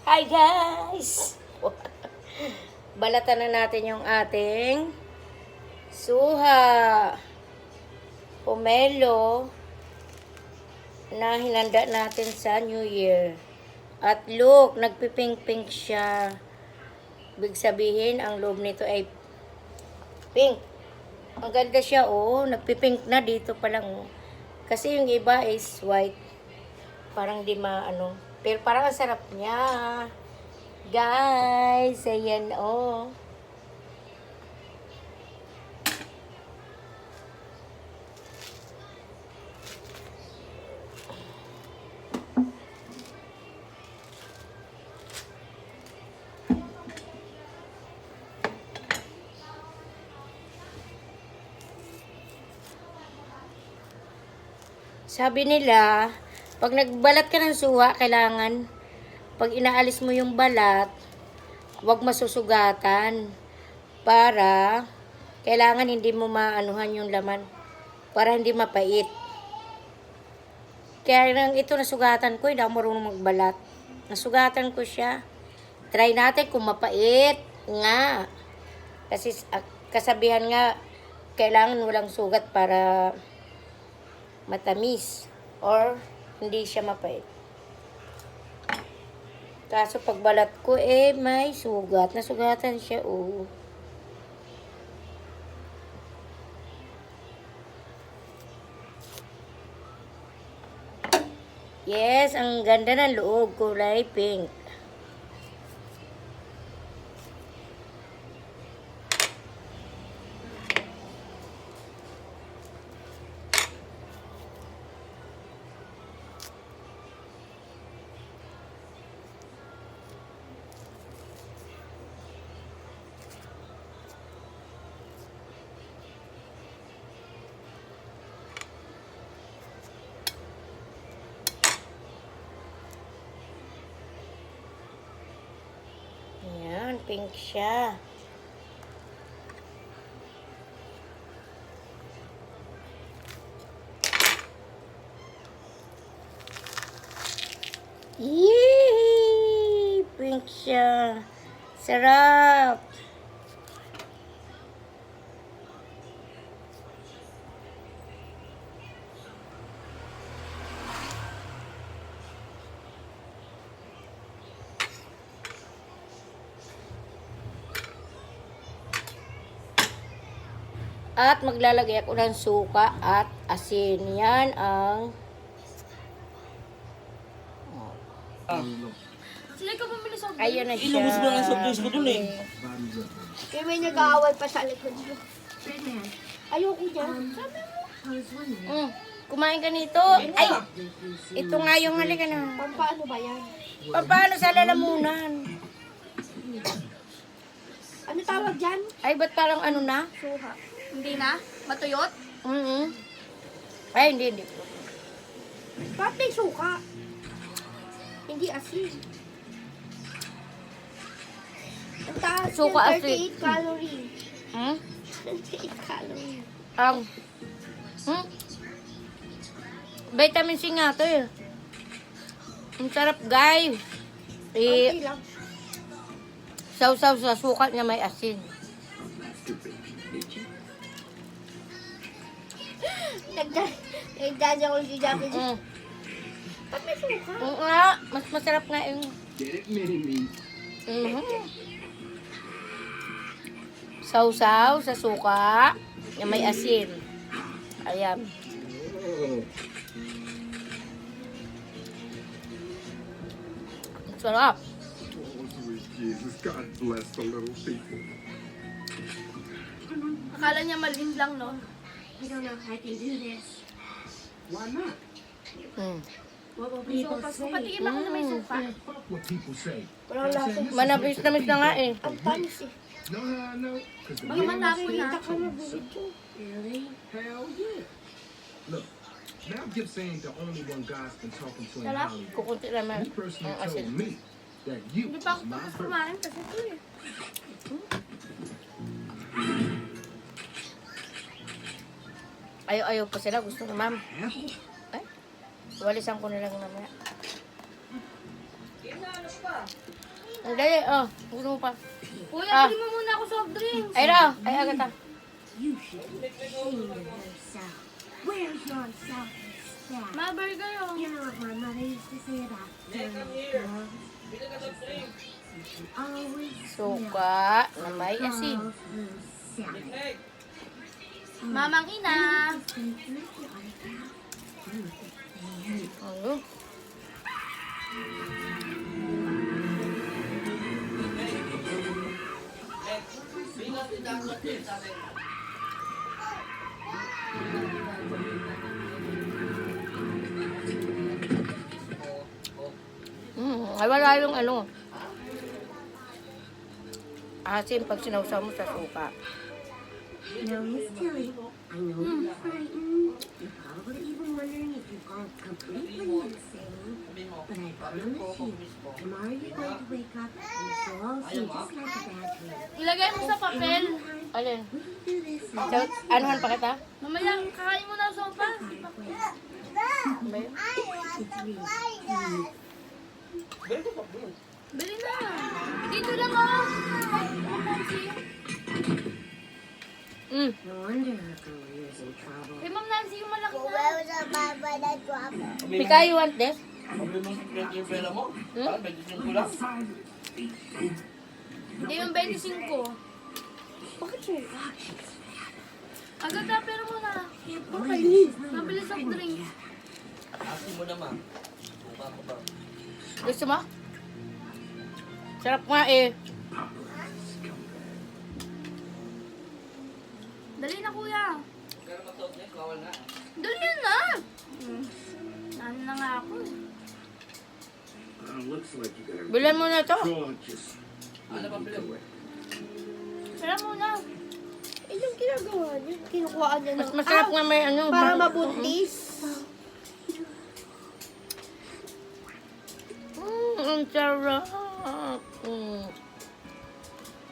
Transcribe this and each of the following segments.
Hi guys! Balatan na natin yung ating suha. Pomelo na hinanda natin sa New Year. At look, nagpipink-pink siya. Ibig sabihin, ang loob nito ay pink. Ang ganda siya, oh. Nagpipink na dito pa lang, oh. Kasi yung iba is white. Parang di maano. Pero parang ang sarap niya. Guys, ayan, oh. Sabi nila, pag nagbalat ka ng suha, kailangan, pag inaalis mo yung balat, huwag masusugatan. Para, kailangan hindi mo maanuhan yung laman. Para hindi mapait. Kaya nang ito nasugatan ko, hindi ako marunong magbalat. Nasugatan ko siya. Try natin kung mapait nga. Kasi kasabihan nga, kailangan walang sugat para matamis or hindi siya mapait. Kaso pagbalat ko may sugat. Nasugatan siya, oh. Yes, ang ganda ng loob, kulay pink. Ayan, pink siya. Yee! Pink siya. Sarap. At maglalagay ako ng suka at asin. Yan ang... Sila ka bumili sa Ayun na siya. Ilubos ko lang sa place ko dun eh. Kaya may nag-aaway pa sa likod mo. Ayoko dyan. Kumain ka nito. Ay, ito nga yung halika na. Paano ba yan? Paano sa lalamunan? Ano tawag dyan? Ay, ba't parang ano na? Suha. Hindi na? Matuyot? Ay, hindi. Bakit may suka? Hindi asin. Ang taas Suka niya, asin. 38 calorie. 38 calorie. Ang... Vitamin C nga to eh. Ang sarap, guys. Okay lang. Saw-saw sa suka niya may asin. Nagdadya ko si Jackie. Ba't may suka? Oo nga, mas masarap nga yung... Saw-saw sa suka na may asin. Ayan. Sarap. Jesus, God bless the little people. Akala niya malin lang, no? I don't know if I can do this. Why not? What will May people suka. say? Patikim ako na may suka. Fuck what people say. Walang lasa. Manabis-namis na nga eh. Ang tanis eh. Know how I know? Because the Mga man manako said na. so. Really? Hell yeah. Look, now Gibbs ain't the only one God's been talking to in Sarap. Hollywood. Kukunti naman He personally ang asin. told me that you Hindi pa was ako my tapos person. kumain kasi ito eh. Ayaw pa sila. Gusto na, ma'am. Ay, walisan ko na lang naman. Ang dali, oh. Gusto mo pa. Kuya, Ah. bili mo muna ako soft drinks. Ay, Ra. Ay, agad. You should be ashamed of yourself. Where's your self-respect? Ma, burger oh. You know what my mother used to say about girls? You should always Suka na may asin. girls who sell it. Mamang ina. Ano? Ay, wala yung ano. Asin pag sinawsaw mo sa suka. Now, Miss Tilly, I know you're frightened. You're probably even wondering if you've gone completely insane. But I promise you, tomorrow you're going to wake up and this will all seem just like a bad dream. Ilagay mo sa papel. Alin? We can do this So, and anuhan pa kita? Mamaya, kakain mo na ang sopa. Ano ba yun? Bili na. Dito lang oh. no wonder her career's in trouble. Kay Ma'am Nancy yung malaki na. Mika, you want this? Hindi yung 25. Bakit suka? Agad na, pero muna. Mabili soft drinks. Gusto mo? Sarap nga eh. Dali na kuya. Dali na. Ano na nga ako eh. Looks like you got a Bilan mo na to. gorgeous. Tara muna. Eh, yung ginagawa niya, kinukuhaan niya Mas ng... masarap nga may ano. para bang- mabuntis. Ang sarap.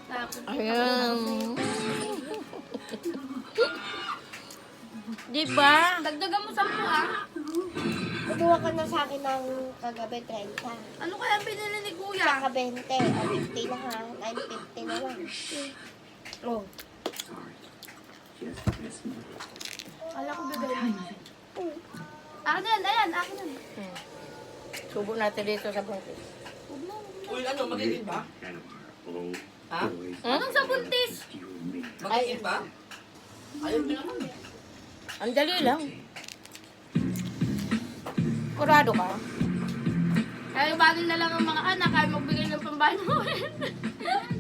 Tapos, Ayan. Diba? dagdagan mo 10 ah. Kumuha ka na sa akin ng kagabi 30. Ano kaya binili ni kuya? Saka 20. 50 na ha. 950 na lang. Oh. Kala ko bibili. Akin na yan, ayan, akin na. Subo natin dito sa bangkit. Uy, ano, magiging ba? Ha? Anong sa buntis? Magiging ba? Ayaw nyo naman. Ang dali lang. Kurado ka? Kaya bagay na lang ang mga anak, kaya magbigay ng pambahan mo.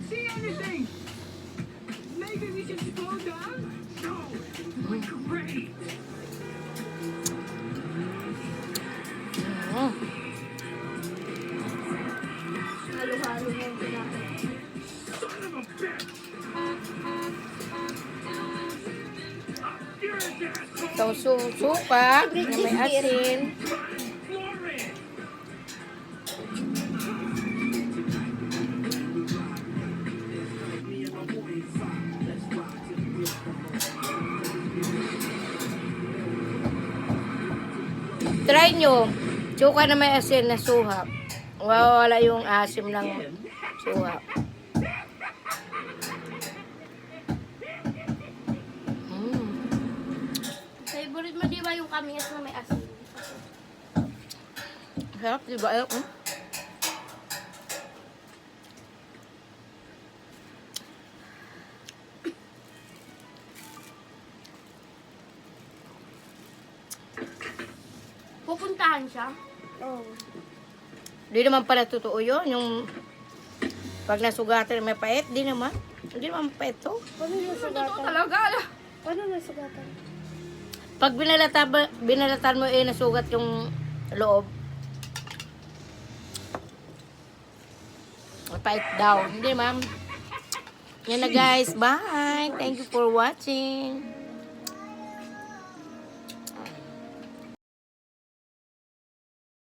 See anything? Maybe we can slow down? No, we're great. Halo-halo mo yung pinakain. Son of a bitch! You're an asshole! So, suka na may asin. Lauren! Try nyo. Suka na may asin na suhap. Wala yung asim ng suhap. Favorite mo di ba yung kamis na may asin? Sarap, diba? Pupuntahan siya. Oh. Di naman pala totoo yun. Yung pag nasugatan may pait, di naman. Hindi naman pait to. Paano yung Totoo sugatan? talaga. Paano yung sugatan? Pag binalatan mo nasugat yung loob. Mapait daw. Hindi ma'am. Yan na guys. Bye. Thank you for watching.